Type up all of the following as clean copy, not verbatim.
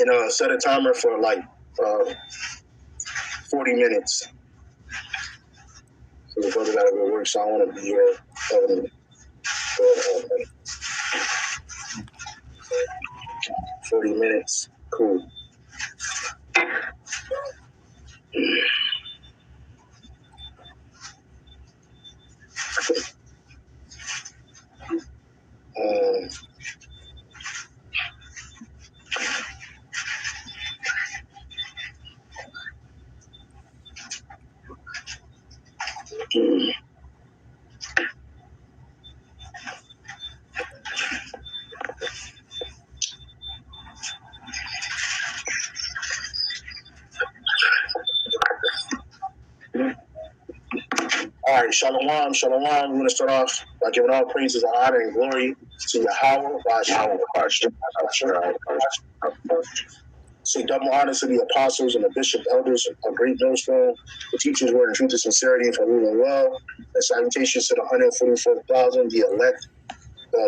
And set a timer for like 40 minutes. So the brother gotta go work, so I want to be here. 40 minutes. Cool. All right, shalom, shalom. We're going to start off by giving all praises and honor and glory to Yahweh. Say double honor to the apostles and the bishops, elders, a great millstone, the teachers were in truth and sincerity and for ruling well. And salutations to the 144,000, the elect,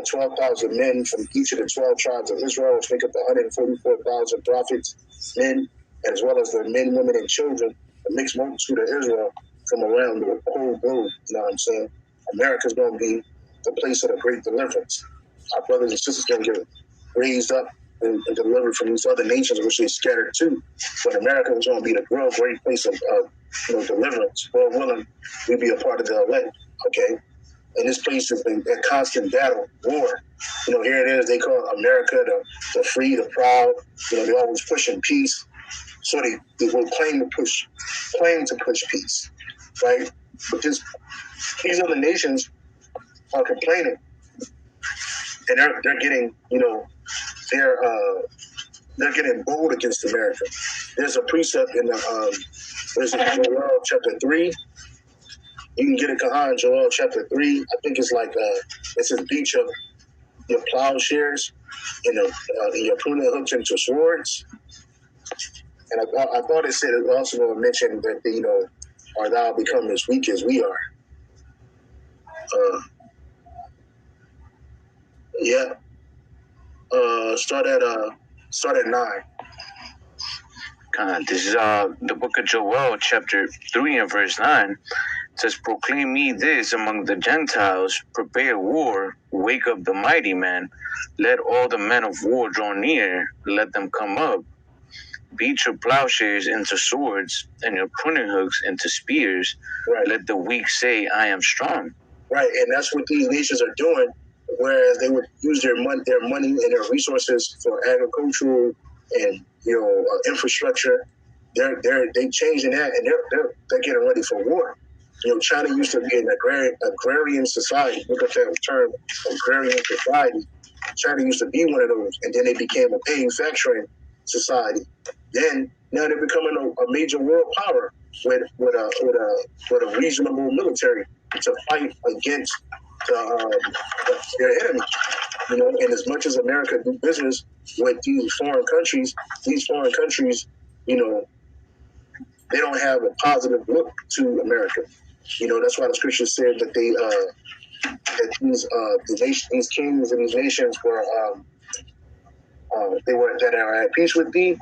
12,000 men from each of the 12 tribes of Israel, which make up the 144,000 prophets, men, as well as the men, women, and children, the mixed multitude of Israel from around the whole globe. You know what I'm saying? America's going to be the place of the great deliverance. Our brothers and sisters going to get raised up and delivered from these other nations which they scattered to. But America is going to be the real great place of deliverance. Lord willing, we be a part of the elect, okay? And this place has been a constant battle, war. Here it is. They call America the free, the proud. They're always pushing peace. So they will claim to push peace, right? But these other nations are complaining, and they're getting, they're getting bold against America. There's a precept in there's a Joel chapter 3. You can get it, Kahan, Joel chapter 3. I think it's like it's a beach of your plowshares and your pruning hooks into swords. And I thought it said it also going to mention that are thou become as weak as we are. Yeah. Start at 9. This is the book of Joel, chapter 3 and verse 9. It says, proclaim ye this among the Gentiles, prepare war, wake up the mighty man, let all the men of war draw near, let them come up. Beat your plowshares into swords and your pruning hooks into spears. Right. Let the weak say, I am strong. Right, and that's what these nations are doing. Whereas they would use their money and their resources for agricultural and infrastructure, they changing that, and they're getting ready for war. China used to be an agrarian society. Look at that term, agrarian society. China used to be one of those, and then they became a manufacturing society. Then now they're becoming a major world power with a reasonable military to fight against their enemy. And as much as America do business with these foreign countries, they don't have a positive look to America. That's why the scripture said that these kings and these nations were that are at peace with thee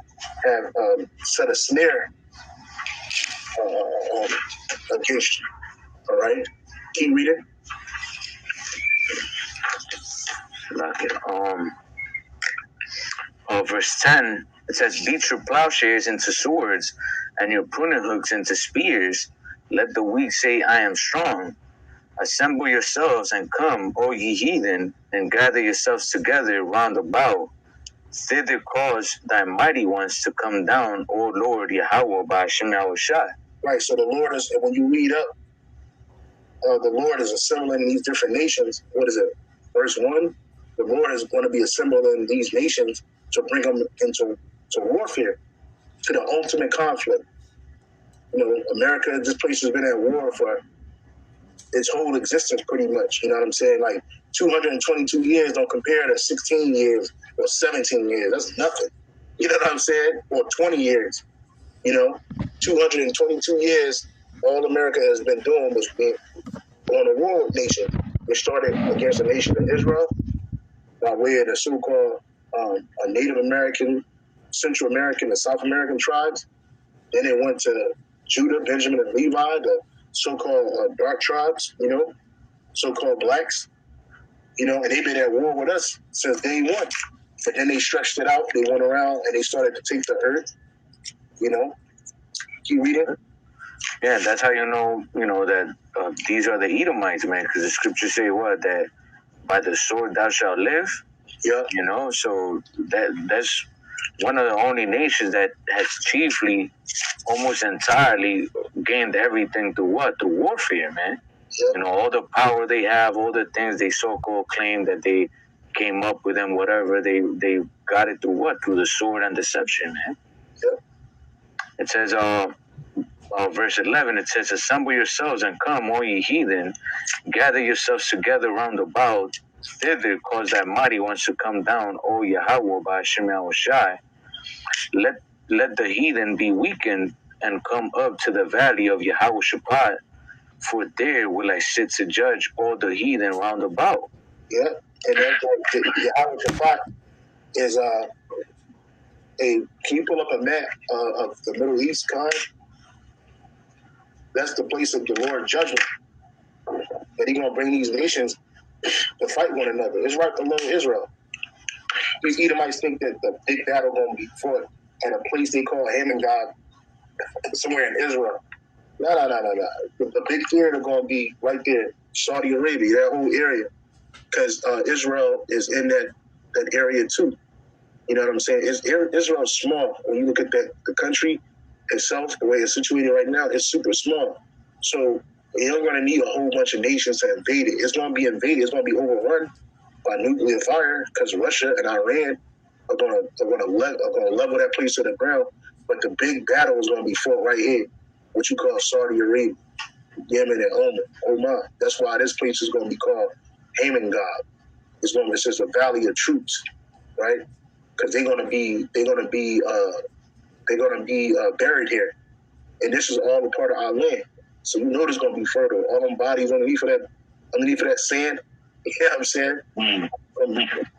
have set a snare against you. All right, can you read it? Verse 10, it says, beat your plowshares into swords and your pruning hooks into spears. Let the weak say, I am strong. Assemble yourselves and come, O ye heathen, and gather yourselves together round about. Thither cause thy mighty ones to come down, O Lord Yahweh, by GMSHAWAII. Right, so the Lord is, when you read up, the Lord is assembling these different nations. What is it? Verse 1, the Lord is going to be assembling these nations to bring them into warfare, to the ultimate conflict. America, this place has been at war for its whole existence pretty much. You know what I'm saying? Like 222 years don't compare to 16 years or 17 years. That's nothing. You know what I'm saying? Or 20 years. 222 years, all America has been doing was being on a war nation. It started against the nation of Israel by way of the so-called a Native American Central American and South American tribes. Then it went to Judah, Benjamin, and Levi, the so-called dark tribes, so-called blacks, and they've been at war with us since day one. But then they stretched it out. They went around and they started to take the earth, Keep reading. Yeah, that's how you know that these are the Edomites, man, because the scriptures say what? That by the sword thou shalt live. Yeah. So that's one of the only nations that has chiefly, almost entirely, gained everything through what? Through warfare, man. Yeah. All the power they have, all the things they so-called claim that they came up with and whatever, they got it through what? Through the sword and deception, man. Yeah. It says, verse 11, it says, assemble yourselves and come, all ye heathen, gather yourselves together round about, thither cause that mighty ones to come down, O Yahweh, by GMSHAWAII. Let the heathen be weakened and come up to the valley of Yahweh, for there will I sit to judge all the heathen round about. Yeah, and then Yahweh is can you pull up a map of the Middle East, Khan? That's the place of the Lord's judgment. That He's gonna bring these nations to fight one another. It's right below Israel. These Edomites think that the big battle gonna be fought at a place they call Haman God, somewhere in Israel. No. The big theater gonna be right there, Saudi Arabia, that whole area, because Israel is in that area too. You know what I'm saying? Israel's small. When you look at the country itself, the way it's situated right now, it's super small. So you're going to need a whole bunch of nations to invade it. It's going to be invaded. It's going to be overrun by nuclear fire because Russia and Iran are going to level that place to the ground. But the big battle is going to be fought right here, what you call Saudi Arabia, Yemen, and Oman. That's why this place is going to be called Haman God. It's just a valley of troops, right? Because they're going to be buried here, and this is all a part of our land. So there's going to be fertile. All them bodies underneath of that sand. You know what I'm saying?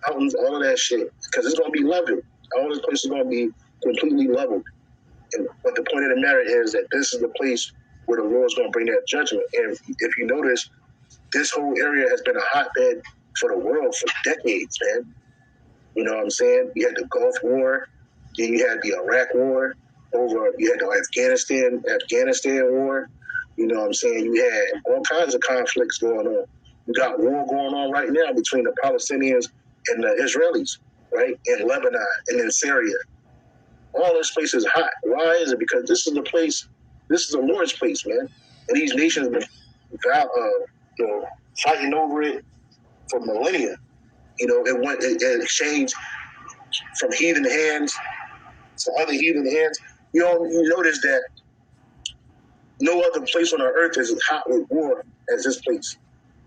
Mountains, all of that shit, because it's going to be leveled. All this place is going to be completely leveled. But the point of the matter is that this is the place where the Lord's going to bring that judgment. And if you notice, this whole area has been a hotbed for the world for decades, man. You know what I'm saying? You had the Gulf War, then you had the Iraq War, you had the Afghanistan War. You know what I'm saying? You had all kinds of conflicts going on. You got war going on right now between the Palestinians and the Israelis, right? In Lebanon and in Syria. All this place is hot. Why is it? Because this is the Lord's place, man. And these nations have been fighting over it for millennia. It exchanged from heathen hands to other heathen hands. You notice that no other place on our earth is as hot with war as this place.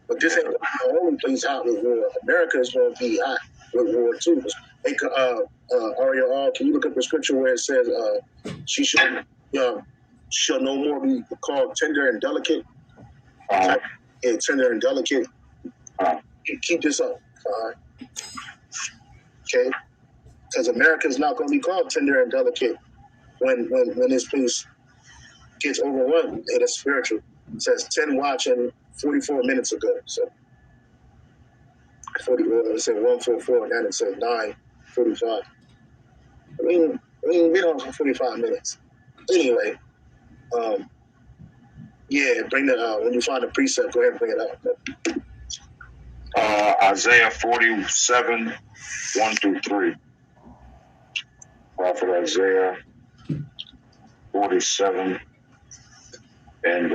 But this ain't the only place hot with war. America is going to be hot with war too. Hey, Ariel, can you look up the scripture where it says she shall no more be called tender and delicate? Tender and delicate. Keep this up. Okay, because America is not going to be called tender and delicate when this place gets overrun. It is spiritual. It says 10 watching 44 minutes ago. So 40. It said 144, and then it said 9:45. We ain't been on for 45 minutes. Anyway, bring that when you find the precept, go ahead and bring it up. Isaiah 47, 1-3. Prophet Isaiah 47, and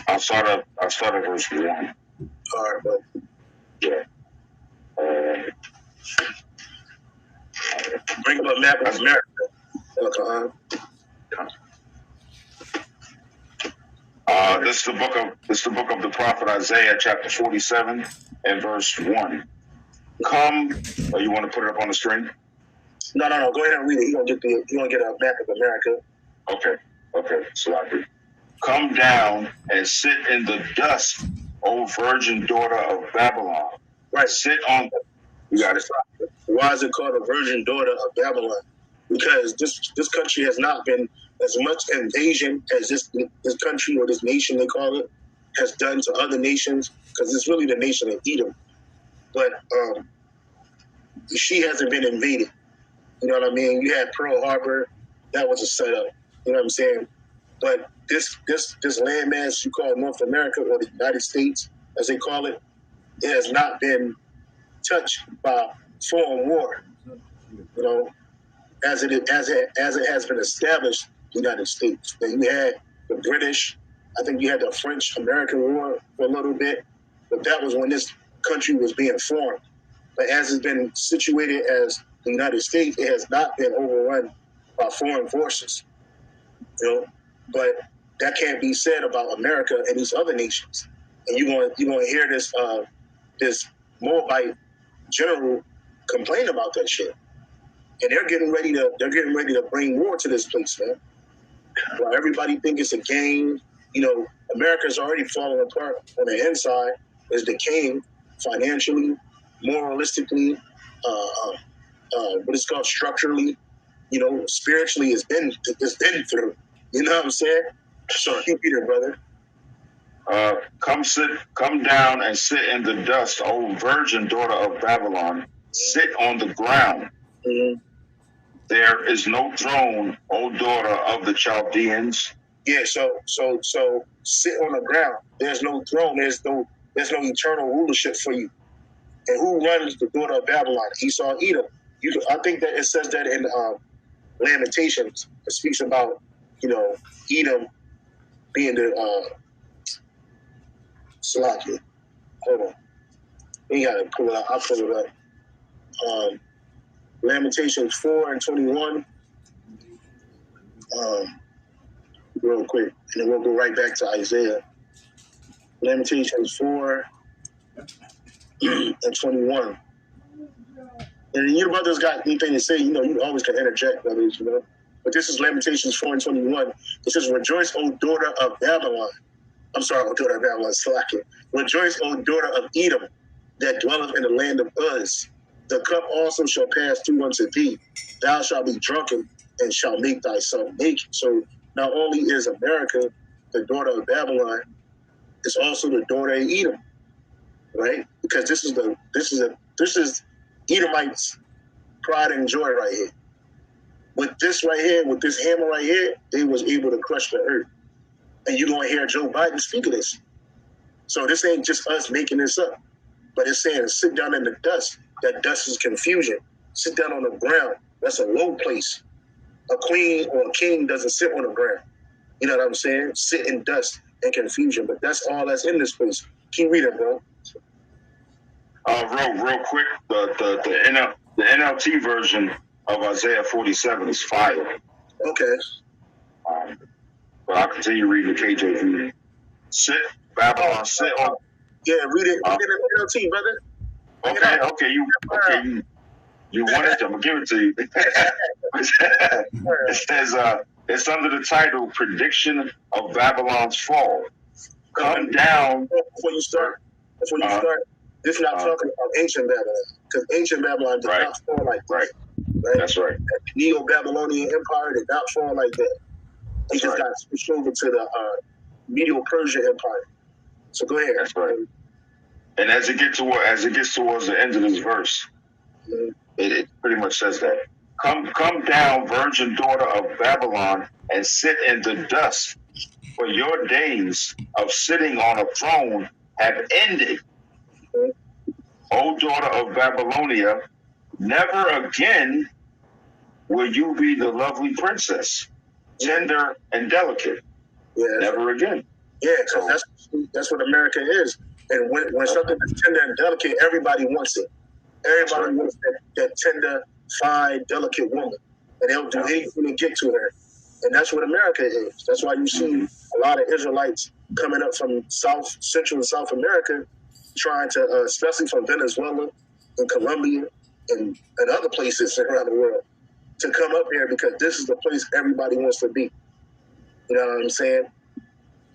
I'll start at verse 1. All right, bro. Yeah. Bring up a map of America. This is the book of the prophet Isaiah, chapter 47 and verse 1. Come, you want to put it up on the screen? No. Go ahead and read it. He gonna get a map of America. Okay. So I do. Come down and sit in the dust, O virgin daughter of Babylon. Right. Sit on. You got it. why is it called a virgin daughter of Babylon? Because this country has not been as much invasion as this country or this nation, they call it, has done to other nations, because it's really the nation of Edom. But she hasn't been invaded. You know what I mean? You had Pearl Harbor, that was a setup. You know what I'm saying? But this landmass you call North America, or the United States, as they call it, it has not been touched by foreign war. You know, as it has been established, the United States. Then you had the British. I think you had the French-American War for a little bit, but that was when this country was being formed. But as it's been situated as the United States, it has not been overrun by foreign forces. You know, but that can't be said about America and these other nations. And you're gonna hear this Moabite general complain about that shit. And they're getting ready to bring war to this place, man. While everybody think it's a game, you know, America's already falling apart on the inside. It's decaying financially, moralistically, what it's called structurally, you know, spiritually. It's been through. You know what I'm saying? So keep it, brother. Come down and sit in the dust, O virgin daughter of Babylon. Sit on the ground. Mm-hmm. There is no throne, O daughter of the Chaldeans. Yeah, so sit on the ground. There's no throne. There's no eternal rulership for you. And who runs the daughter of Babylon? Esau, Edom. I think that it says that in Lamentations. It speaks about, you know, Edom being the Salakia. Hold on. You gotta pull it out. I'll pull it up. Lamentations 4 and 21. Real quick, and then we'll go right back to Isaiah. Lamentations 4 and 21. And you brothers got anything to say, you know, you always can interject, brothers, you know. But this is Lamentations 4 and 21. It says, Rejoice, O daughter of Babylon. I'm sorry, O daughter of Babylon, Slack. Rejoice, O daughter of Edom, that dwelleth in the land of Uz. The cup also shall pass through unto thee. Thou shalt be drunken and shalt make thyself naked. So not only is America the daughter of Babylon, it's also the daughter of Edom, right? Because this is Edomites' pride and joy right here. With this right here, with this hammer right here, they was able to crush the earth. And you're going to hear Joe Biden speak of this. So this ain't just us making this up, but it's saying sit down in the dust. That dust is confusion. Sit down on the ground. That's a low place. A queen or a king doesn't sit on the ground. You know what I'm saying? Sit in dust and confusion. But that's all that's in this place. Keep reading, bro. Real quick, the NLT version of Isaiah 47 is fire. Okay. But I'll continue reading the KJV. Sit, Babylon, sit on. Yeah, read it. Read it in NLT, brother. Okay, you want it? I'm gonna give it to you. It says it's under the title "Prediction of Babylon's Fall." Come down. Before you start, this is not talking about ancient Babylon, because ancient Babylon did not fall like that. Right? That's right. The Neo-Babylonian Empire did not fall like that. It just got switched over to the Medo-Persia Empire. So go ahead. That's right. And as it gets towards the end of this verse, it pretty much says that. Come down, virgin daughter of Babylon, and sit in the dust, for your days of sitting on a throne have ended. O daughter of Babylonia, never again will you be the lovely princess, tender and delicate. Yeah. Never again. Yeah, because that's what America is. And when something is tender and delicate, everybody wants it. Everybody wants that tender, fine, delicate woman. And they'll do anything to get to her. And that's what America is. That's why you see a lot of Israelites coming up from Central and South America, trying to, especially from Venezuela and Colombia and other places around the world, to come up here, because this is the place everybody wants to be. You know what I'm saying?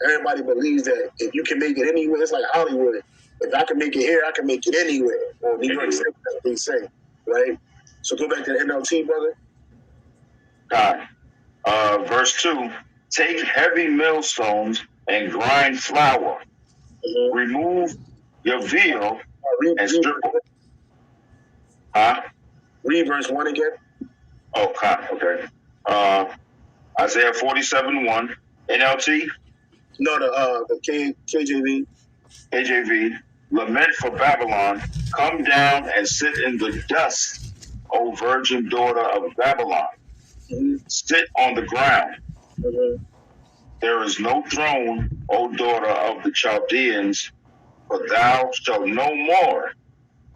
Everybody believes that if you can make it anywhere, it's like Hollywood. If I can make it here, I can make it anywhere. Or New York City, as they say. right? So go back to the NLT, brother. God. Verse 2, take heavy millstones and grind flour. Mm-hmm. Remove your veal and strip. Read verse 1 again. Oh, God. Okay. Isaiah 47:1, NLT. No, the KJV. KJV. Lament for Babylon. Come down and sit in the dust, O virgin daughter of Babylon. Mm-hmm. Sit on the ground. Mm-hmm. There is no throne, O daughter of the Chaldeans, for thou shalt no more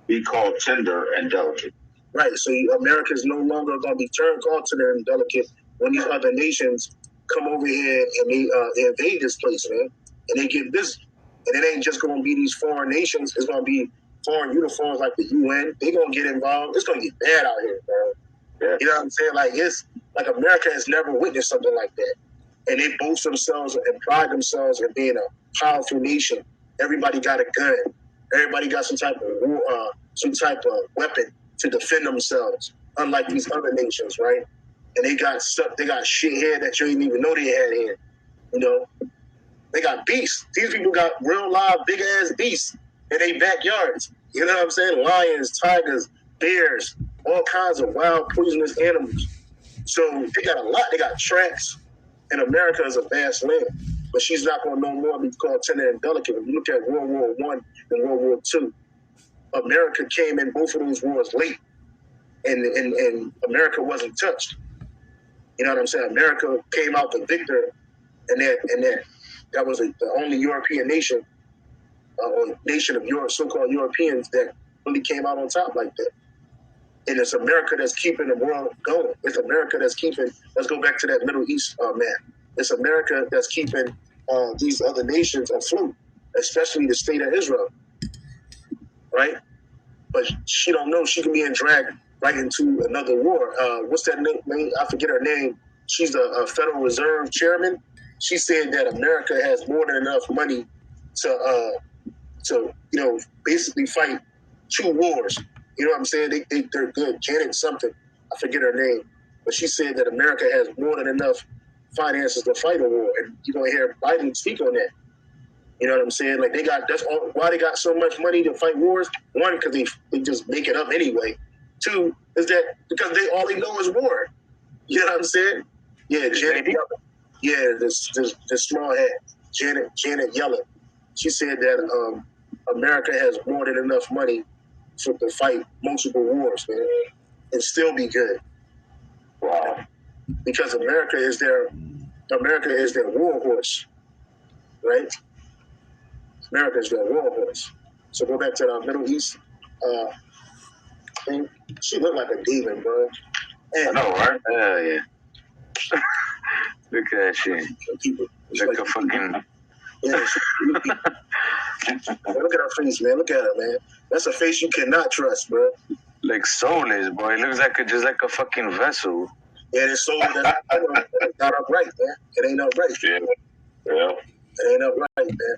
be called tender and delicate. Right, so America is no longer going to be called tender and delicate when these other nations come over here and they invade this place, man, and they get busy. And it ain't just going to be these foreign nations. It's going to be foreign uniforms like the UN. They're going to get involved. It's going to get bad out here, bro. Yeah. You know what I'm saying? Like, it's like America has never witnessed something like that. And they boast themselves and pride themselves in being a powerful nation. Everybody got a gun. Everybody got some type of weapon to defend themselves, unlike these other nations, right? And they got shit here that you didn't even know they had here. You know, they got beasts. These people got real live big ass beasts in their backyards. You know what I'm saying? Lions, tigers, bears, all kinds of wild, poisonous animals. So they got a lot. They got tracks. And America is a vast land, but she's not going to no more be called tender and delicate. If you look at World War I and World War II, America came in both of those wars late, and America wasn't touched. You know what I'm saying? America came out the victor, and that was the only European nation, or nation of Europe, so-called Europeans, that really came out on top like that. And it's America that's keeping the world going. It's America that's keeping, let's go back to that Middle East map. It's America that's keeping these other nations afloat, especially the state of Israel, right? But she don't know she can be dragged right into another war. What's that name? I forget her name. She's a Federal Reserve chairman. She said that America has more than enough money to basically fight 2 wars. You know what I'm saying? They're good. Janet something. I forget her name. But she said that America has more than enough finances to fight a war. And you're going to hear Biden speak on that. You know what I'm saying? Like, that's why they got so much money to fight wars. 1, because they just make it up anyway. 2, is that because all they know is war. You know what I'm saying? Yeah, Janet Yellen. Yeah, this small head, Janet Yellen. She said that America has more than enough money to fight multiple wars, man, and still be good. Wow. Because America is their war horse, right? America is their war horse. So go back to the Middle East thing. She looked like a demon, bro. And I know, right? Yeah. Look at that shit. Like a fucking... Yeah, look at her face, man. Look at her, man. That's a face you cannot trust, bro. Like soulless, boy. It looks like just like a fucking vessel. Yeah, it's soulless. It's not upright, man. It ain't upright. Yeah. It ain't upright, man. You know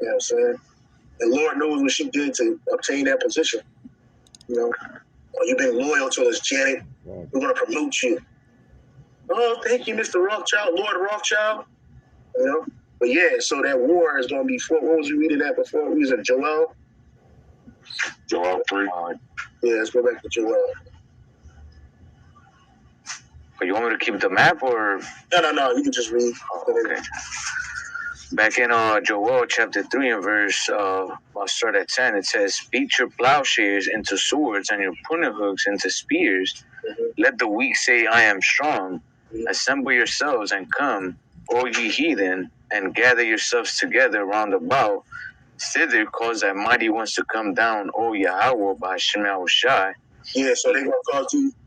what I'm saying? And Lord knows what she did to obtain that position. You know, you've been loyal to us, Janet. We're going to promote you. Oh, thank you, Mr. Rothschild, Lord Rothschild. You know? But yeah, so that war is going to be what was you reading that before? We was in Joel? Joel 3. Yeah, let's go back to Joel. But you want me to keep the map or? No, you can just read. Oh, okay. Back in Joel chapter 3 and verse, I'll start at 10. It says, beat your plowshares into swords and your pruning hooks into spears. Mm-hmm. Let the weak say, I am strong. Mm-hmm. Assemble yourselves and come, O ye heathen, and gather yourselves together round about. Thither cause thy mighty ones to come down, O Yahweh, by GMSHAWAII. Yeah, so the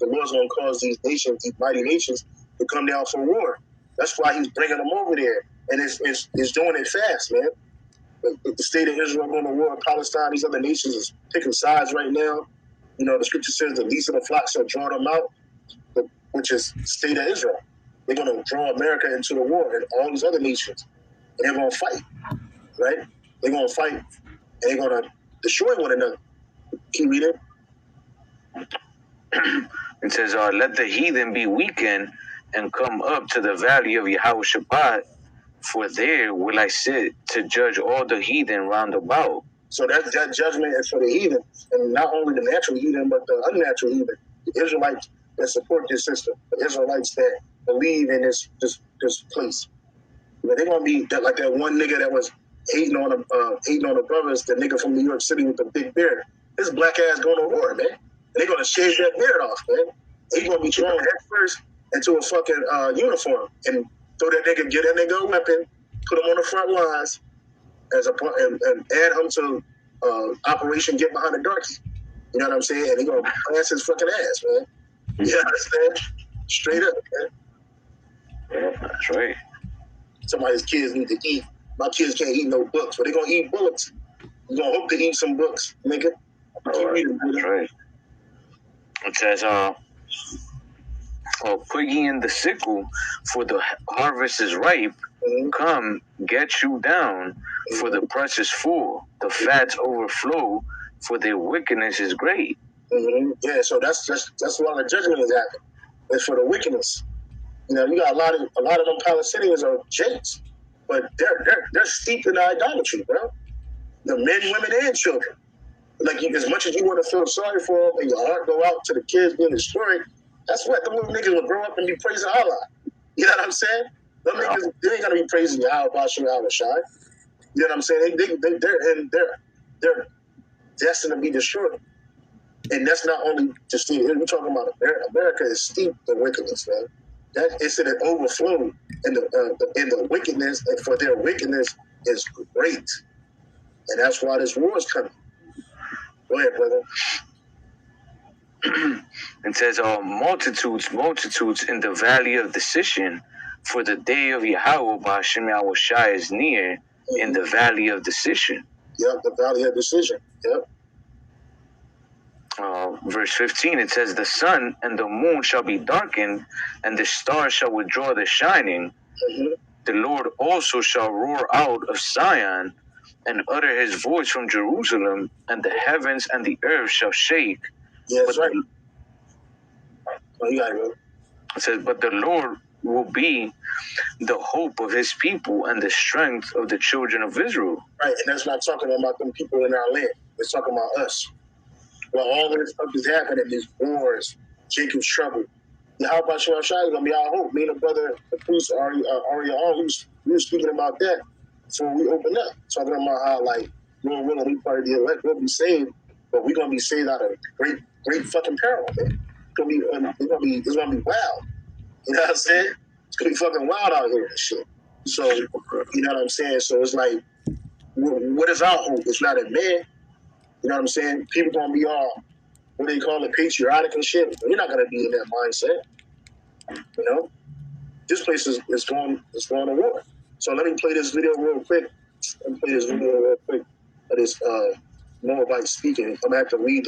Lord's going to cause these nations, these mighty nations, to come down for war. That's why he's bringing them over there. And it's doing it fast, man. The state of Israel going to war in Palestine, these other nations is picking sides right now. You know, the scripture says the least of the flock shall draw them out, which is the state of Israel. They're going to draw America into the war and all these other nations. And they're going to fight, right? They're going to fight, and they're going to destroy one another. Can you read it? It says, let the heathen be weakened and come up to the valley of Yahweh, for there will I sit to judge all the heathen round about. So that judgment is for the heathen, and not only the natural heathen, but the unnatural heathen. The Israelites that support this system, the Israelites that believe in this place. They're gonna be like that one nigga that was hating on the brothers, the nigga from New York City with the big beard. His black ass going to war, man. They're gonna shave that beard off, man. He's gonna be thrown head first into a fucking uniform and throw that nigga, get that nigga a weapon, put him on the front lines and add him to Operation Get Behind the Darky. You know what I'm saying? And he gonna pass his fucking ass, man. You understand? Straight up, man. Yeah, that's right. Somebody's kids need to eat. My kids can't eat no books, but they're gonna eat bullets. You're gonna hope to eat some books, nigga. That's right. It says, put ye in the sickle, for the harvest is ripe. Mm-hmm. Come, get you down, for the press is full. The fats overflow, for their wickedness is great. Mm-hmm. Yeah, so that's why the judgment is happening. It's for the wickedness. You know, you got a lot of them Palestinians are jakes, but they're steeped in idolatry, bro. The men, women, and children. Like, as much as you want to feel sorry for them and your heart go out to the kids being destroyed, that's what the little niggas will grow up and be praising Allah. You know what I'm saying? Them niggas, they ain't gonna be praising Yahweh Bashim Yahweh Shai. You know what I'm saying? They're destined to be destroyed. And that's not only just we're talking about America. America is steeped in wickedness, man. That it's an overflow in the wickedness, and for their wickedness is great. And that's why this war is coming. Go ahead, brother. It says, multitudes in the valley of decision, for the day of Yahweh Bashim Yahweh Shai is near, in the valley of decision. Yep, the valley of decision. Yep. Verse 15, it says, the sun and the moon shall be darkened, and the stars shall withdraw their shining. Mm-hmm. The Lord also shall roar out of Zion, and utter his voice from Jerusalem, and the heavens and the earth shall shake. Yeah, that's right. You got it, bro. It says, but the Lord will be the hope of his people and the strength of the children of Israel. Right, and that's not talking about them people in our land. It's talking about us. Well, all of this stuff is happening, these wars, Jacob's trouble. Yahweh Shai is going to be our hope. Me and the brother, the priest, Ari, we were speaking about that before we opened up. Talking about how, like, Lord willing, we part of the elect, we'll be saved, but we're going to be saved out of great fucking peril, man. It's going to be wild. You know what I'm saying? It's going to be fucking wild out here and shit. So, you know what I'm saying? So it's like, what is our hope? It's not in man. You know what I'm saying? People gonna be all, what they call it, patriotic and shit. You're not gonna be in that mindset. You know, this place is going to war. So let me play this video real quick. Of this Moabite speaking. I'm gonna have to read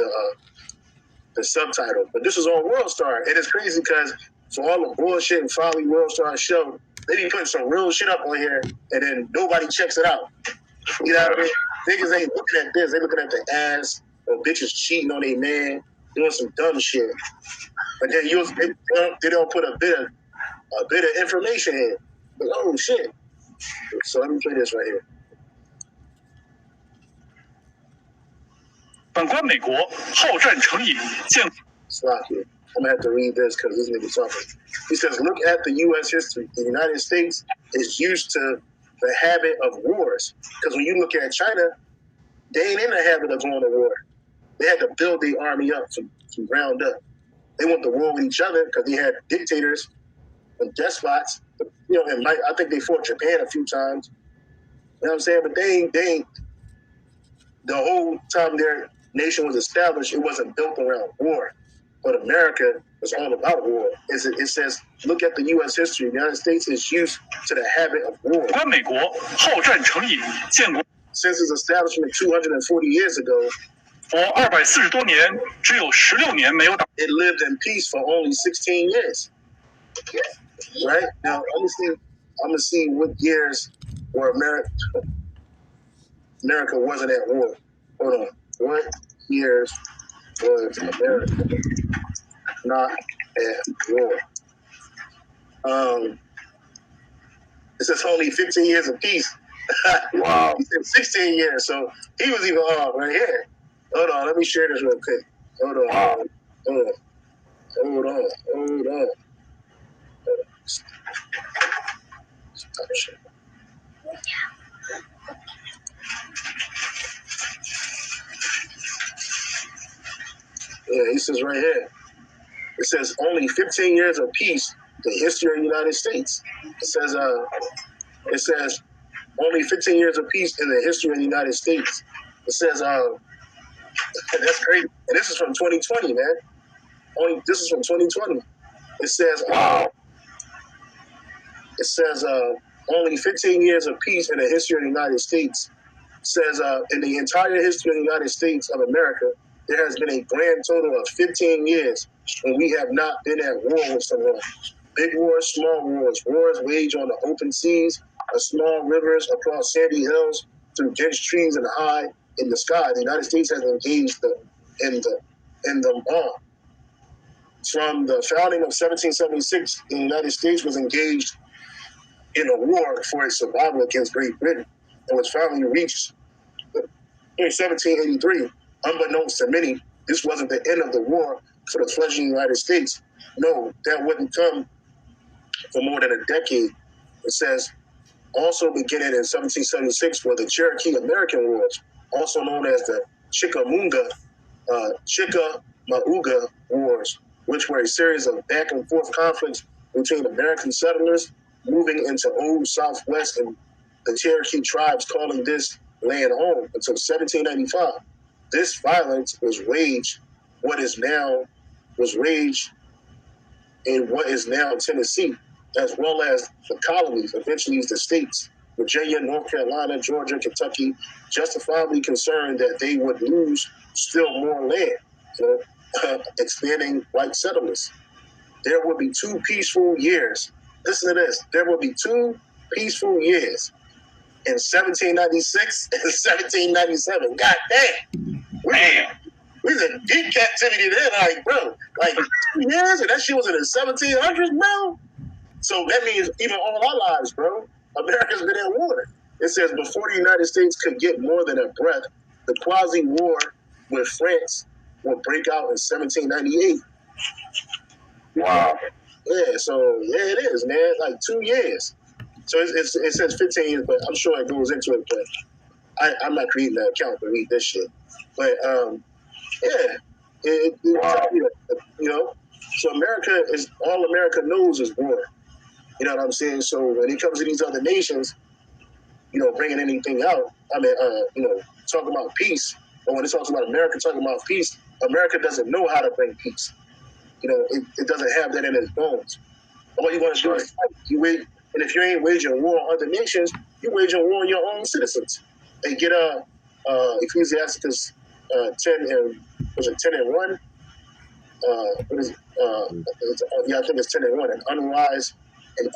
the subtitle. But this is on World Star, and it's crazy because for all the bullshit and folly World Star show, they be putting some real shit up on here, and then nobody checks it out. You know what I mean? Niggas ain't looking at this. They looking at the ass or bitches cheating on their man, doing some dumb shit. But then they don't put a bit of information in. Like, oh shit. So let me play this right here. 反观美国，好战成瘾，建。Stop here. I'm gonna have to read this because this nigga talking. He says, look at the U.S. history. The United States is used to the habit of wars. Because when you look at China, they ain't in the habit of going to war. They had to build their army up from ground up. They went to war with each other because they had dictators and despots. You know, and I think they fought Japan a few times. You know what I'm saying? But they ain't the whole time their nation was established, it wasn't built around war. But America is all about war. It says, look at the U.S. history. The United States is used to the habit of war. 观美国，好战成瘾，建国。 Since its establishment 240 years ago, for 240多年，只有16年没有打。 It lived in peace for only 16 years. Right? Now, I'm gonna see what years where America wasn't at war. Hold on. What years was America not at war. It says only 15 years of peace. Wow. He said 16 years, so he was even off right here. Hold on, let me share this real quick. Hold on. Wow. Hold on. Yeah, he says right here. It says only 15 years of peace, the history of the United States. It says only 15 years of peace in the history of the United States. It says that's crazy. And this is from 2020, man. This is from 2020. It says only 15 years of peace in the history of the United States. It says in the entire history of the United States of America, there has been a grand total of 15 years when we have not been at war with someone. Big wars, small wars waged on the open seas, small rivers, across sandy hills, through dense trees and high in the sky. The United States has engaged in them all. From the founding of 1776, the United States was engaged in a war for its survival against Great Britain and was finally reached in 1783. Unbeknownst to many, this wasn't the end of the war for the fledgling United States. No, that wouldn't come for more than a decade. It says, also beginning in 1776 were the Cherokee American Wars, also known as the Chickamauga Wars, which were a series of back and forth conflicts between American settlers moving into Old Southwest and the Cherokee tribes calling this land home until 1795. This violence was waged in what is now Tennessee, as well as the colonies, eventually the states, Virginia, North Carolina, Georgia, Kentucky, justifiably concerned that they would lose still more land, expanding white settlers. There would be 2 peaceful years. Listen to this. There would be 2 peaceful years in 1796 and 1797. God damn. We was in deep captivity then, like, bro. Like, 2 years, and that shit was in the 1700s, bro. So that means even all our lives, bro, America's been at war. It says before the United States could get more than a breath, the quasi-war with France will break out in 1798. Wow. Yeah, so, yeah, it is, man. Like, 2 years. So it says 15 years, but I'm sure it goes into it, but I'm not creating an account to read this shit. But, so America is, all America knows is war. You know what I'm saying? So when it comes to these other nations, bringing anything out, talking about peace, but when it talks about America talking about peace, America doesn't know how to bring peace. It doesn't have that in its bones. All you want to do is fight. And if you ain't waging war on other nations, you're waging war on your own citizens. They get Ecclesiasticus 10 and 1? What is it? I think it's 10 and 1. An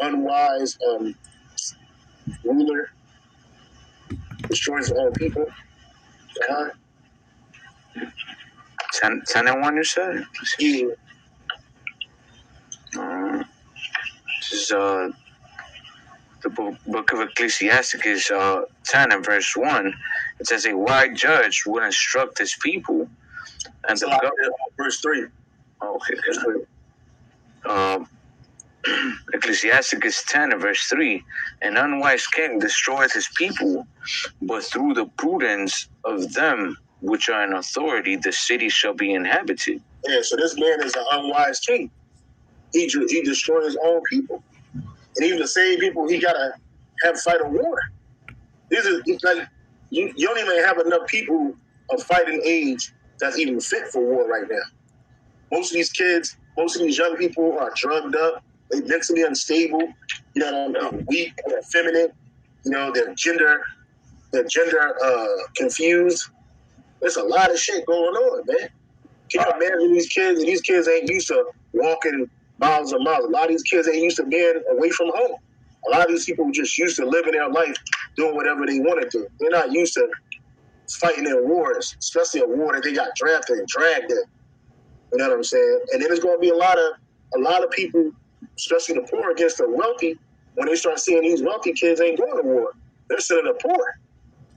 unwise ruler destroys his own people. 10 and 1, you said? Yeah. This is the book of Ecclesiasticus 10 and verse 1. It says, a wise judge would instruct his people. And so verse 3. Okay. Ecclesiasticus 10 and verse 3. An unwise king destroys his people, but through the prudence of them which are in authority, the city shall be inhabited. Yeah, so this man is an unwise king. He destroys his own people. And even the same people he got to have fight a war. These are like, you don't even have enough people of fighting age that's even fit for war right now. Most of these kids, most of these young people are drugged up. They're mentally unstable. They're weak, they're effeminate. They're gender confused. There's a lot of shit going on, man. Can you imagine these kids? And these kids ain't used to walking miles and miles. A lot of these kids ain't used to being away from home. A lot of these people just used to living their life doing whatever they want to do. They're not used to fighting in wars, especially a war that they got drafted and dragged in. You know what I'm saying? And then there's going to be a lot of people, especially the poor, against the wealthy. When they start seeing these wealthy kids ain't going to war, they're sending the poor.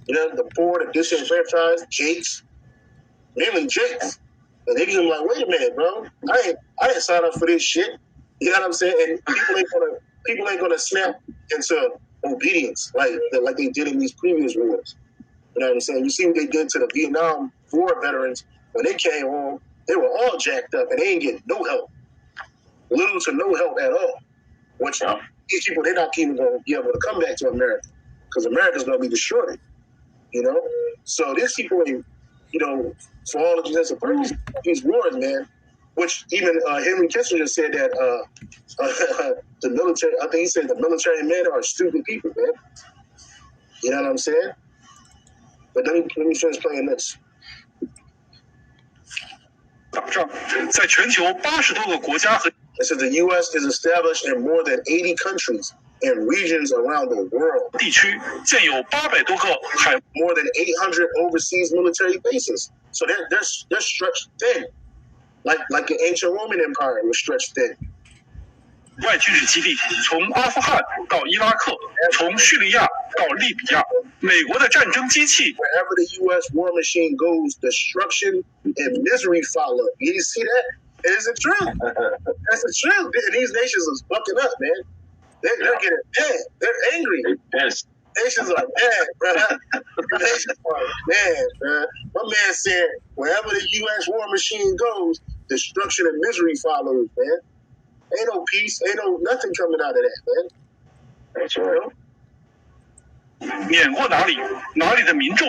You know, the poor, the disenfranchised, Jakes, mainly Jakes. And they be like, wait a minute, bro, I didn't sign up for this shit. You know what I'm saying? And people ain't gonna snap into obedience like they did in these previous wars. You know what I'm saying? You see what they did to the Vietnam War veterans when they came home. They were all jacked up and they ain't getting no help, little to no help at all. Which these people, they're not even gonna be able to come back to America because America's gonna be destroyed. You know, so these people ain't, you know, for all intents and purposes, these wars, man. Which even Henry Kissinger said that the military, I think he said the military men are stupid people, man. You know what I'm saying? But let me finish playing this. 打仗，在全球80多个国家和 It says the U.S. is established in more than 80 countries and regions around the world. 地区建有800多个海 More than 800 overseas military bases. So they're stretched thin, like the ancient Roman Empire was stretched thin. 外军事基地，从阿富汗到伊拉克，从叙利亚到利比亚，美国的战争机器 Wherever the U.S. war machine goes, destruction and misery follow. You see that? It is the truth. That's the truth. These nations is bucking up, man. They're getting mad. They're angry. Yes. Nations are mad, bro. Nations are mad, bro. My man said, wherever the U.S. war machine goes, destruction and misery follows, man. Ain't no peace, ain't no nothing coming out of that, man. That's right. 碾过哪里，哪里的民众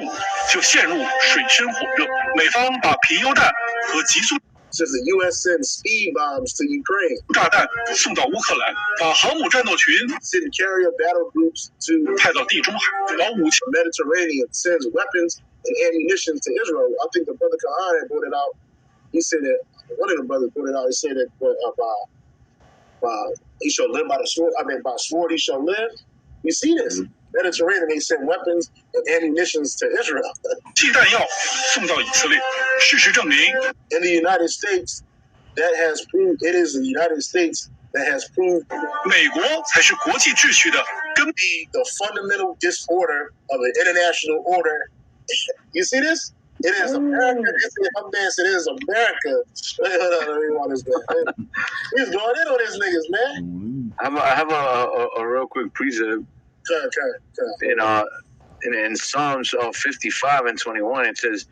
就陷入水深火热。美方把贫铀弹和急速 Says the U.S. sends speed bombs to Ukraine. 炸弹送到乌克兰，把航母战斗群 Send carrier battle groups to 派到地中海，把武器 the Mediterranean. Sends weapons and ammunition to Israel. I think the brother Kahan had brought it out. He said that one of the brothers brought it out. He said that he shall live by the sword. I mean, by sword he shall live. You see this? Mediterranean, they send weapons and ammunitions to Israel. 气弹药送到以色列。事实证明， In the United States, that has proved it is the United States that has proved 美国才是国际秩序的根。 the fundamental disorder of an international order. You see this? It is America. My man said it is America. Let me want this man. He's going in on these niggas, man. I have a real quick precept. In Psalms 55 and 21, it says,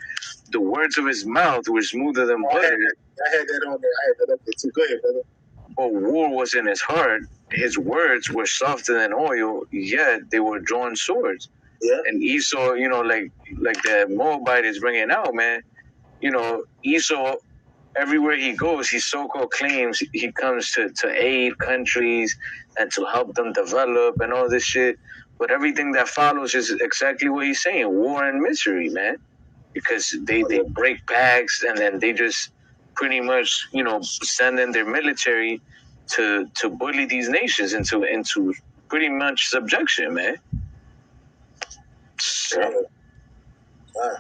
"The words of his mouth were smoother than butter." I had that on there. I had that up there too. Go ahead, brother. But war was in his heart. His words were softer than oil, yet they were drawn swords. Yeah. And Esau, you know, like the Moabite is bringing out, man. You know, Esau, everywhere he goes, he so-called claims he comes to aid countries and to help them develop and all this shit. But everything that follows is exactly what he's saying: war and misery, man. Because they break pacts and then they just pretty much, you know, send in their military to bully these nations into pretty much subjection, man. All right.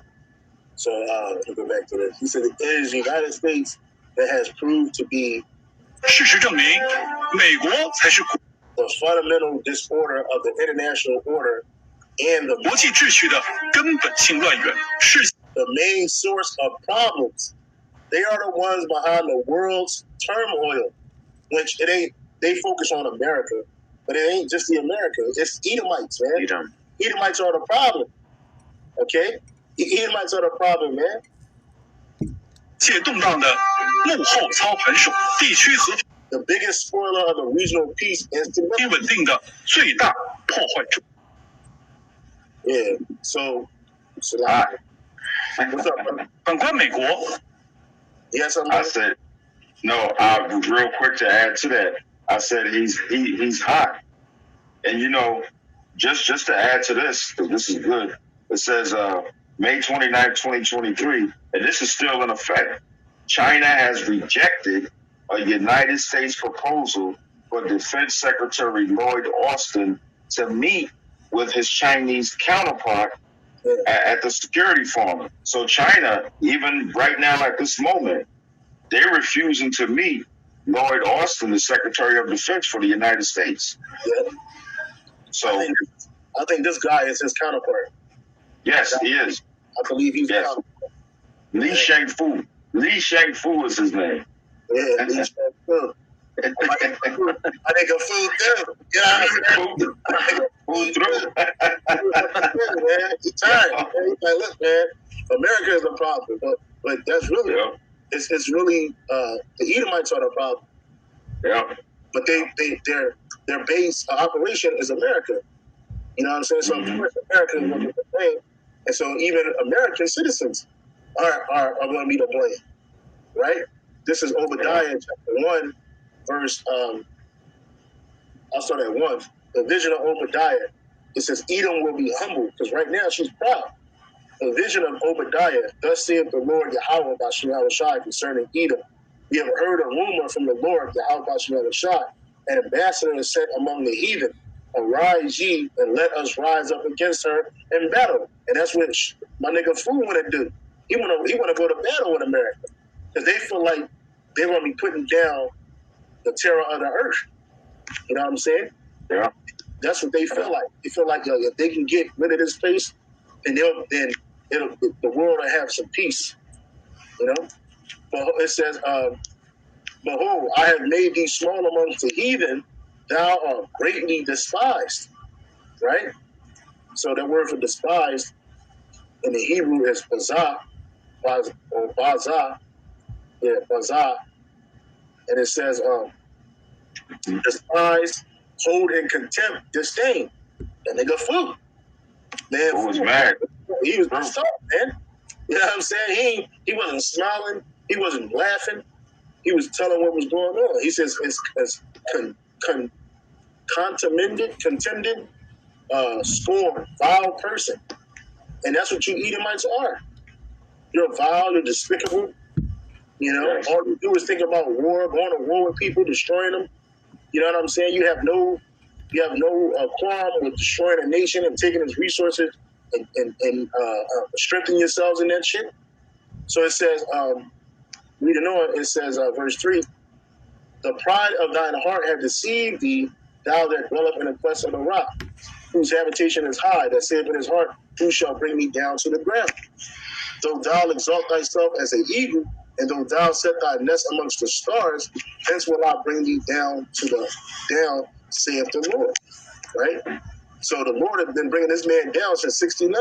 So let's go back to this. He said it is the United States that has proved to be 事实证明，美国才是 the fundamental disorder of the international order and 国际秩序的根本性乱源，是 the main source of problems. They are the ones behind the world's turmoil, which it ain't. They focus on America, but it ain't just the America. It's Edomites, man. Edom. Edomites are the problem. Okay, Edomites are the problem, man. 界动荡的幕后操盘手，地区和平 The biggest spoiler of the regional peace is the 稳定的最大破坏者。 Yeah. So like, what's up, brother? 反观美国， Yes, I'm. I said, no, real quick to add to that, I said he's hot. And you know, just to add to this, because this is good, it says May 29, 2023, and this is still in effect. China has rejected a United States proposal for Defense Secretary Lloyd Austin to meet with his Chinese counterpart at the Security Forum. So China, even right now at this moment, they're refusing to meet Lloyd Austin, the Secretary of Defense for the United States. Yeah. So I think this guy is his counterpart. yes, he is. I believe he's Yes. Li Shangfu. Li Shangfu is his name. Yeah, Li Shangfu. I think a food too. Yeah, Food through. man. He's tired. Man. He's like, look, man, America is the problem, but that's really it's really the Edomites are the problem. Yeah. But their base operation is America. You know what I'm saying? So of course America is going to be the blame, and so even American citizens are going to be the blame, right? This is Obadiah chapter 1, verse. I'll start at 1. The vision of Obadiah. It says Edom will be humble because right now she's proud. The vision of Obadiah. Thus saith the Lord Yahweh Bashem Yahushai concerning Edom. We have heard a rumor from the Lord Yahweh Bashem Yahushai. An ambassador is sent among the heathen. Arise ye and let us rise up against her in battle. And that's what my nigga Fu want to do. He want to go to battle with America because they feel like they're going to be putting down the terror of the earth. You know what I'm saying? Yeah. That's what they feel like. They feel like if they can get rid of this space, then the world will have some peace. You know? But it says, behold, I have made thee small amongst the heathen, thou art greatly despised. Right? So that word for despised in the Hebrew is bazah, or bazah. Yeah, bazah. And it says, despise, hold in contempt, disdain. That nigga Fu. Man, Who was mad? He was pissed off, man. You know what I'm saying? He wasn't smiling. He wasn't laughing. He was telling what was going on. He says it's contemned, scorned, vile person. And that's what you Edomites are. You're vile, you're despicable. You know, yes. All you do is think about war, going to war with people, destroying them. You know what I'm saying? You have no qualm with destroying a nation and taking its resources and strengthening yourselves in that shit. So it says, reading on, it says, verse 3, the pride of thine heart hath deceived thee, thou that dwelleth in the clefts of the rock, whose habitation is high, that saith in his heart, who shall bring me down to the ground? Though thou exalt thyself as an eagle, and though thou set thy nest amongst the stars, hence will I bring thee down to the down, saith the Lord. Right? So the Lord had been bringing this man down since 69,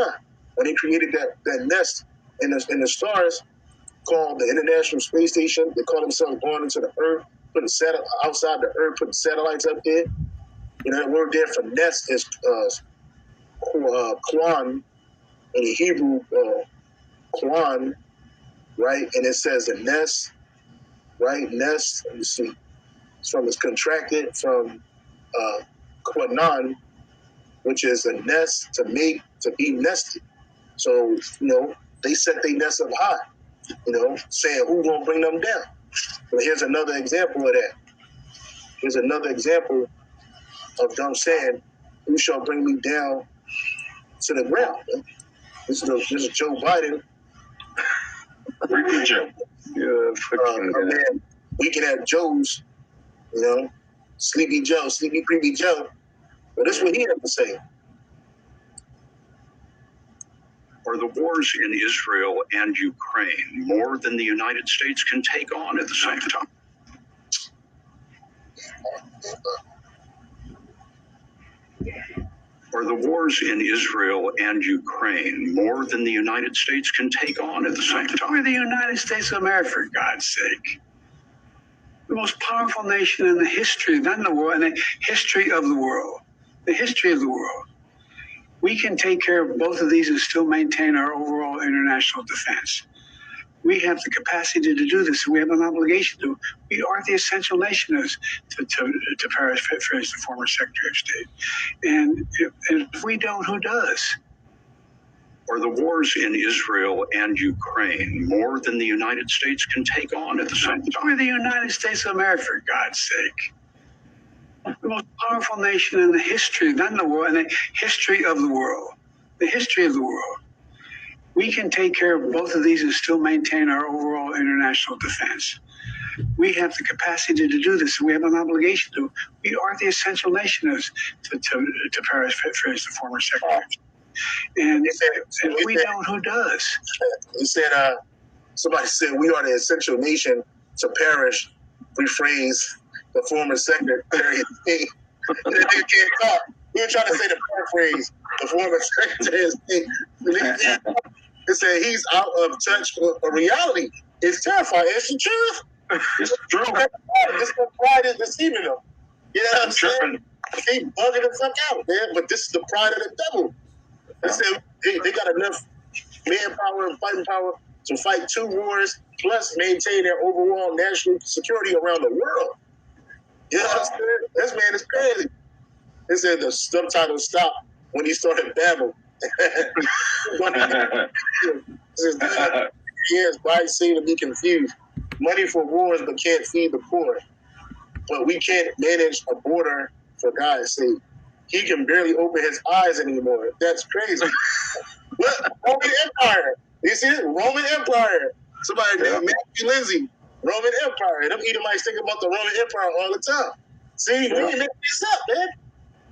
when he created that nest in the stars called the International Space Station. They call themselves going into the earth, putting outside the earth, putting satellites up there. You know, that word there for nest is kwan, in the Hebrew, kwan, right? And it says the nest, right? Nest, let me see. It's contracted from kwanan, which is a nest, to be nested. So, you know, they set their nest up high, you know, saying who gonna bring them down. But here's another example of that. Here's another example of them saying, who shall bring me down to the ground? This is Joe Biden. Freaking Joe. Man, we can have Joes, you know, Sleepy Joe, Sleepy Creepy Joe. But this is what he had to say. Are the wars in Israel and Ukraine more than the United States can take on at the same time? Are the wars in Israel and Ukraine more than the United States can take on at the same time? We're the United States of America, for God's sake. The most powerful nation in the history, not in the world, in the history of the world. The history of the world. We can take care of both of these and still maintain our overall international defense. We have the capacity to do this, and we have an obligation to. We are the essential nation, as to paraphrase the former Secretary of State. And if we don't, who does? Are the wars in Israel and Ukraine more than the United States can take on at the same time? We're the United States of America, for God's sake. The most powerful nation in the history, not in the world, in the history of the world. The history of the world. We can take care of both of these and still maintain our overall international defense. We have the capacity to do this, and we have an obligation to. We are the essential nation, as to paraphrase the former secretary. And if we don't, who does? He said, somebody said, we are the essential nation to perish, rephrase the former secretary. They can't talk. We were trying to say the paraphrase, the former secretary of state. They said he's out of touch with reality. It's terrifying. It's the truth. It's true. It's the pride is deceiving them. You know what I'm saying? They bugging the fuck out, man. But this is the pride of the devil. They said they got enough manpower and fighting power to fight 2 wars, plus maintain their overall national security around the world. You know what I'm saying? This man is crazy. They said the subtitle stopped when he started babbling. Yes, bright seem to be confused. Money for wars, but can't feed the poor. But we can't manage a border for God's sake. He can barely open his eyes anymore. That's crazy. What? Roman Empire. You see it? Roman Empire. Somebody named Matthew Lindsay. Roman Empire. Them Edomites think about the Roman Empire all the time. See, we ain't making this up, man.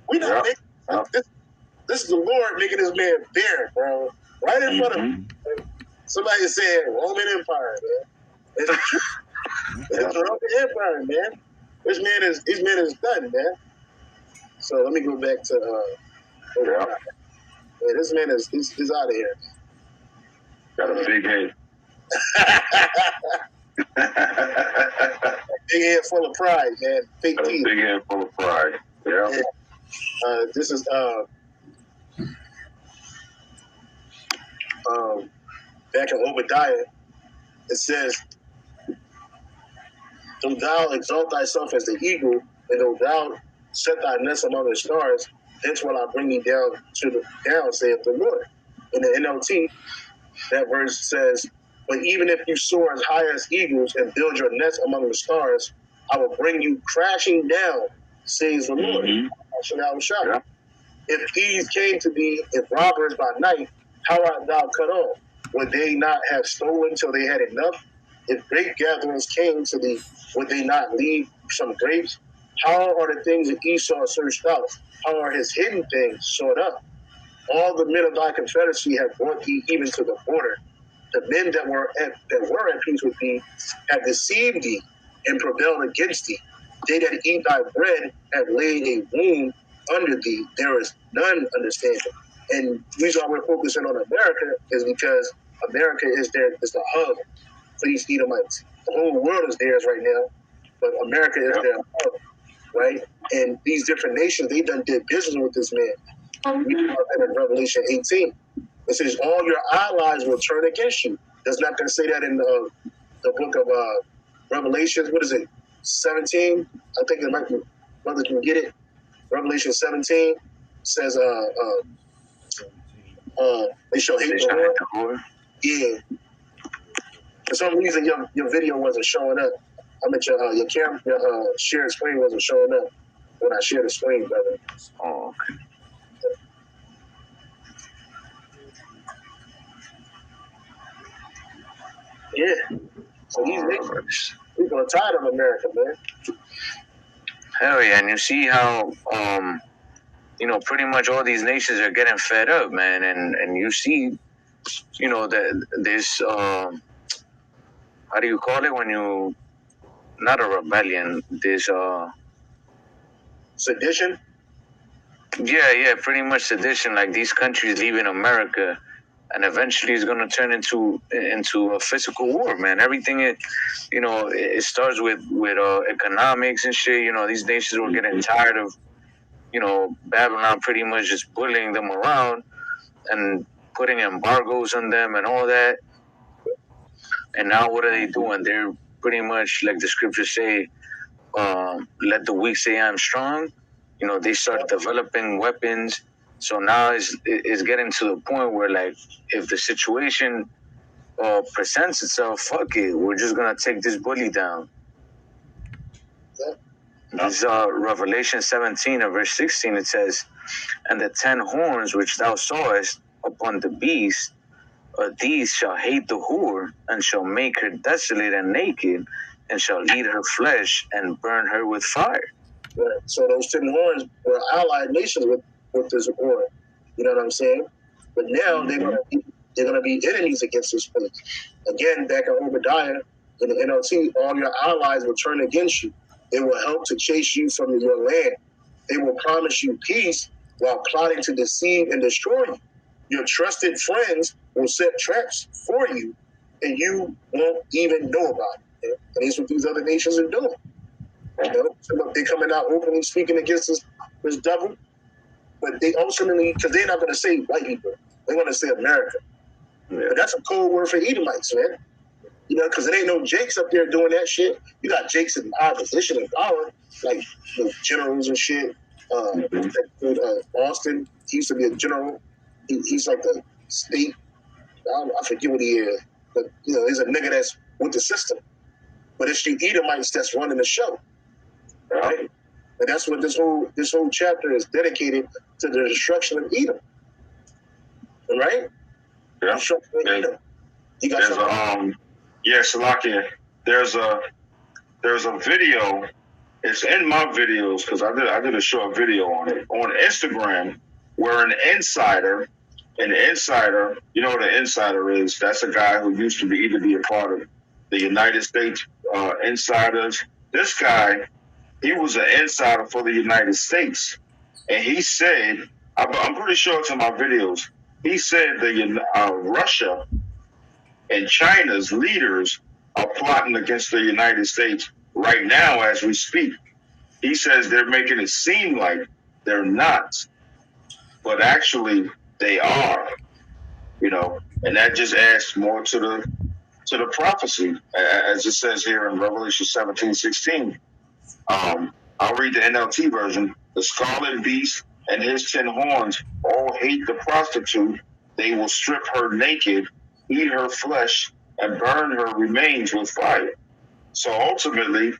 We not making this up. This is the Lord making this man bare, bro. Right in front of him. Somebody said Roman Empire, man. It's Roman Empire, man. This man is done, man. So let me go back to this man is he's out of here. Got a big head. Big head full of pride, man. Fake teeth. Big head full of pride. Yeah. This is back in Obadiah. It says, "Though thou exalt thyself as the eagle, and though thou set thy nest among the stars, hence will I bring thee down saith the Lord." In the NLT, that verse says, "But even if you soar as high as eagles and build your nest among the stars, I will bring you crashing down, says the Lord." Yeah. If thieves came to thee, if robbers by night, how art thou cut off? Would they not have stolen till they had enough? If grape gatherers came to thee, would they not leave some grapes? How are the things that Esau searched out? How are his hidden things sought up? All the men of thy confederacy have brought thee even to the border. The men that were at peace with thee have deceived thee and prevailed against thee. They that eat thy bread have laid a wound under thee. There is none understanding. And the reason why we're focusing on America is because America is the hub for these Edomites. The whole world is theirs right now, but America is their hub, right? And these different nations, they done did business with this man. We talk that in Revelation 18. It says, all your allies will turn against you. That's not going to say that in the book of Revelations. What is it? 17? I think it might be. Brothers can get it. Revelation 17 says, they shall hate the Lord. Yeah. For some reason, your video wasn't showing up. I meant your camera, your shared screen wasn't showing up when I shared the screen, brother. Oh, okay. Yeah. So these niggas, we're gonna tired of America, man. Hell yeah, and you see how pretty much all these nations are getting fed up, man, and you see, that this how do you call it when you not a rebellion, this sedition? Yeah, pretty much sedition, like these countries leaving America. And eventually it's going to turn into a physical war, man. Everything, it starts with economics and shit. These nations were getting tired of, Babylon pretty much just bullying them around and putting embargoes on them and all that. And now what are they doing? They're pretty much, like the scriptures say, let the weak say I'm strong. They start developing weapons. So now it's getting to the point where, like, if the situation presents itself, fuck it, we're just gonna take this bully down. This Revelation 17 verse 16. It says, "And the 10 horns which thou sawest upon the beast These shall hate the whore, and shall make her desolate and naked, and shall eat her flesh, and burn her with fire. Right. So those 10 horns were allied nations with this whore. You know what I'm saying? But now they're gonna be enemies against this place. Again, back in Obadiah, in the NLT, all your allies will turn against you. They will help to chase you from your land. They will promise you peace while plotting to deceive and destroy you. Your trusted friends will set traps for you, and you won't even know about it. And that's what these other nations are doing. You know, so they're coming out openly speaking against this devil, but they ultimately, because they're not going to say white people, they're going to say America. Yeah. But that's a code word for Edomites, man. You know, because there ain't no Jakes up there doing that shit. You got Jakes in high position and power, like the generals and shit. Austin, he used to be a general. He's like the state. I forget what he is, but you know, he's a nigga that's with the system. But it's the Edomites that's running the show, right? And that's what this whole chapter is dedicated to, the destruction of Edom, right? Yeah. Destruction of Edom. You got something? Salakia. There's a video. It's in my videos because I did a short video on it on Instagram where an insider, you know what an insider is? That's a guy who used to either be a part of the United States insiders. This guy, he was an insider for the United States, and he said, I'm pretty sure it's in my videos. He said that Russia and China's leaders are plotting against the United States right now as we speak. He says they're making it seem like they're not, but actually they are, you know, and that just adds more to the prophecy, as it says here in Revelation 17:16. I'll read the NLT version. The scarlet beast and his 10 horns all hate the prostitute. They will strip her naked, eat her flesh, and burn her remains with fire. So ultimately,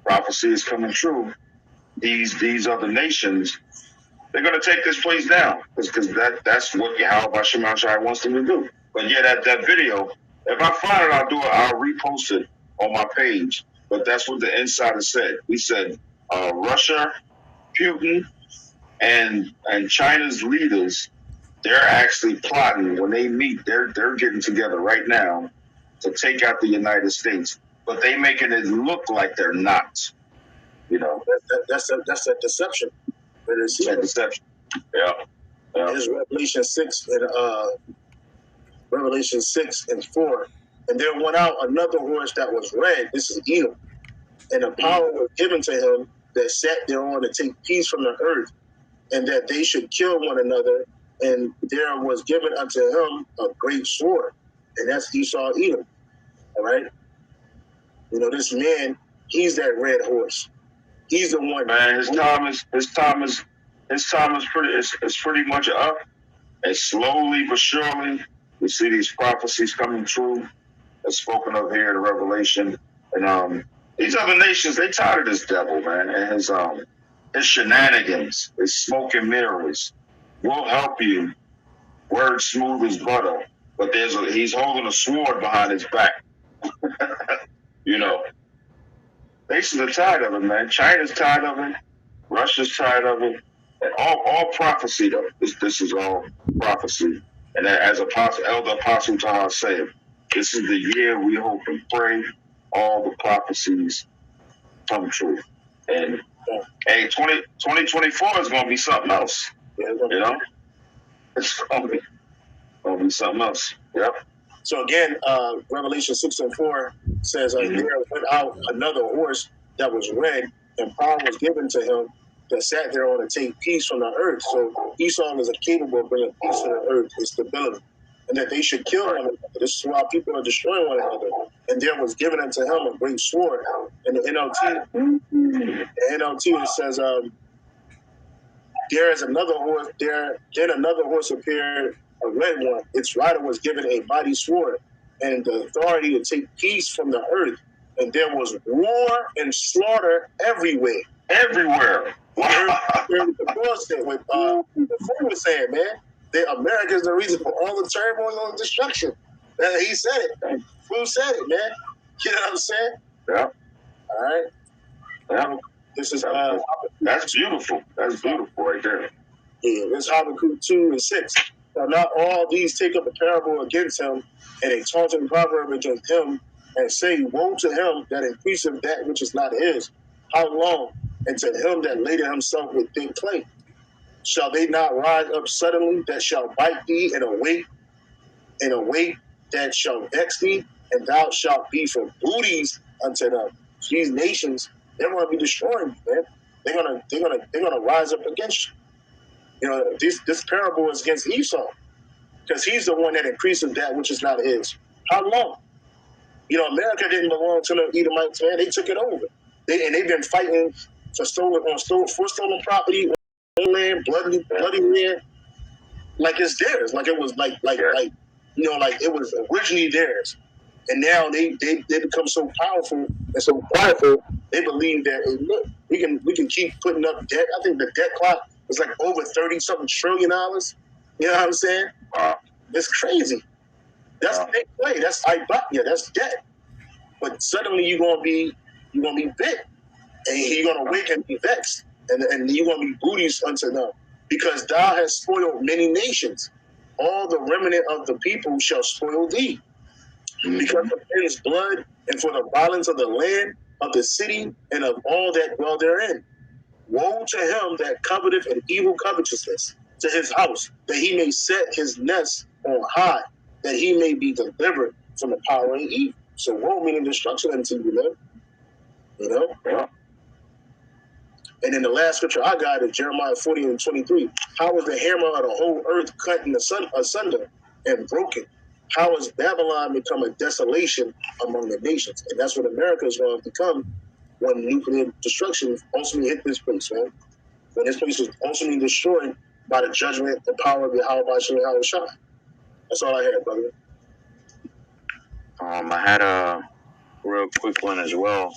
prophecy is coming true. These other nations, they're going to take this place down because that's what GMSHAWAII wants them to do. But yeah, that video, if I find it, I'll repost it on my page. But that's what the insider said. He said Russia, Putin, and China's leaders, they're actually plotting. When they meet, they're getting together right now to take out the United States. But they making it look like they're not. You know, that's a deception. It's a deception. Yeah. It's Revelation 6:4. And there went out another horse that was red. This is Edom. And the power was given to him that sat thereon to take peace from the earth, and that they should kill one another. And there was given unto him a great sword. And that's Esau Edom. All right? You know, this man, he's that red horse. He's the one. Man, his time is pretty much up. And slowly but surely, we see these prophecies coming true, as spoken of here in Revelation. And these other nations, they tired of this devil, man, and his shenanigans, his smoke and mirrors. We'll help you. Word smooth as butter, but he's holding a sword behind his back. You know, nations are tired of it, man. China's tired of it. Russia's tired of it. And all prophecy, though. This is all prophecy. And as Elder Apostle Taha said, this is the year we hope and pray all the prophecies come true. And hey, 2024 is going to be something else. You know, it's going to be something else. Yep. So again, Revelation 6:4 says, there went out another horse that was red, and power was given to him that sat there on to take peace from the earth. So Esau is capable of bringing peace to the earth and stability, and that they should kill one another. This is why people are destroying one another. And there was given unto him a great sword. And the NLT it says, there is another horse. Then another horse appeared, a red one. Its rider was given a mighty sword and the authority to take peace from the earth. And there was war and slaughter everywhere. Everywhere. The Lord said, what the Lord was saying, man, America is the reason for all the turmoil and destruction. He said it. Who said it, man? You know what I'm saying? Yeah. All right. Yeah. This is that's beautiful. That's beautiful right there. Yeah, this Habakkuk 2:6. Now not all these take up a parable against him, and a taunting proverb against him, and say, woe to him that increaseth that which is not his. How long? And to him that ladeth himself with thin clay. Shall they not rise up suddenly that shall bite thee in a way that shall vex thee, and thou shalt be for booties unto them. These nations, they're going to be destroying you, man. They're gonna rise up against you. You know, this parable is against Esau, because he's the one that increases that which is not his. How long? You know, America didn't belong to the Edomites, man. They took it over. They've been fighting for stolen property, on land, bloody land, like it's theirs, like it was like it was originally theirs. And now they become so powerful and so prideful. They believe that, hey, look, we can keep putting up debt. I think the debt clock is like over $30-something trillion. You know what I'm saying? It's crazy. That's big play. That's that's debt. But suddenly you're gonna be bit, and you're gonna wake and be vexed, and you're gonna be booties unto them, because thou hast spoiled many nations. All the remnant of the people shall spoil thee. Because of his blood, and for the violence of the land, of the city, and of all that dwell therein. Woe to him that coveteth an evil covetousness to his house, that he may set his nest on high, that he may be delivered from the power of evil. So woe meaning destruction unto you, man. You know? Yeah. And then the last scripture I got is Jeremiah 40:23. How was the hammer of the whole earth cut in asunder and broken? How has Babylon become a desolation among the nations? And that's what America is going to become when nuclear destruction ultimately hit this place, man. When this place is ultimately destroyed by the judgment and power of GMSHAWAII. That's all I had, brother. I had a real quick one as well.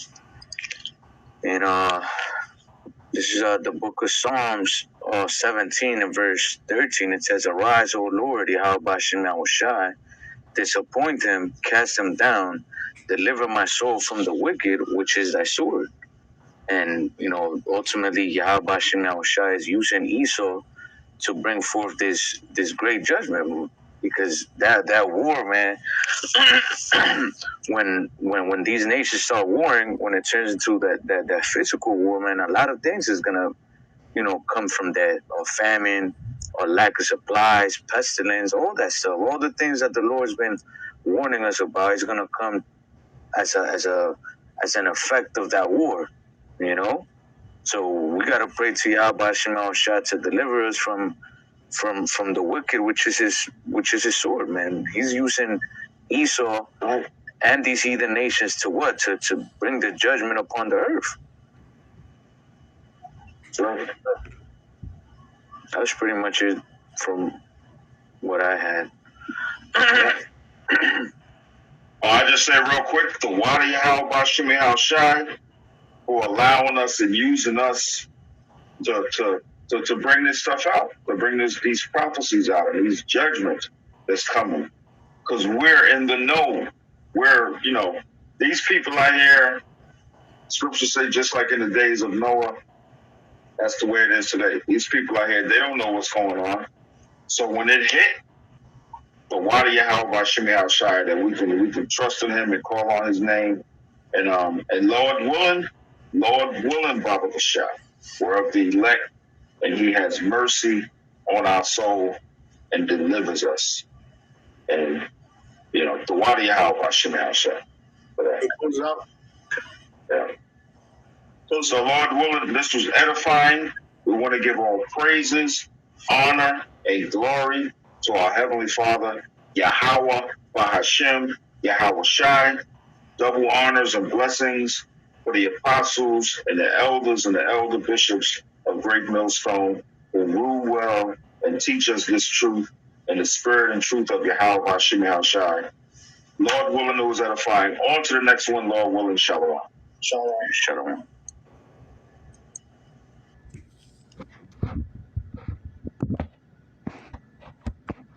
And this is the book of Psalms 17 and verse 13. It says, Arise, O Lord, GMSHAWAII. Disappoint him, cast him down, deliver my soul from the wicked, which is thy sword. And, you know, ultimately, GMSHAWAII is using Esau to bring forth this great judgment, because that war, man, when these nations start warring, when it turns into that physical war, man, a lot of things is gonna, you know, come from that, or famine, or lack of supplies, pestilence, all that stuff, all the things that the Lord's been warning us about is gonna come as an effect of that war, you know. So we gotta pray to GMSHAWAII to deliver us from the wicked, which is his sword, man. He's using Esau and these heathen nations to what? To bring the judgment upon the earth. So that was pretty much it from what I had. I just say real quick, the water GMSHAWAII for allowing us and using us to bring this stuff out, to bring these prophecies out, and these judgments that's coming. Because we're in the know. We're, you know, these people out here, scriptures say, just like in the days of Noah, that's the way it is today. These people out here, they don't know what's going on. So when it hit, the water GMSHAWAII, that we can trust in him and call on his name. And Lord willing, Baba Bashar, we're of the elect, and he has mercy on our soul and delivers us. And, you know, the water GMSHAWAII. It comes out. Yeah. So, Lord willing, this was edifying. We want to give all praises, honor, and glory to our Heavenly Father, Yahweh, Bahashem, Yahweh Shai. Double honors and blessings for the apostles and the elders and the elder bishops of Great Millstone, who rule well and teach us this truth and the spirit and truth of Yahweh GMSHAWAII. Lord willing, it was edifying. On to the next one, Lord willing. Shalom. Shalom. Shalom.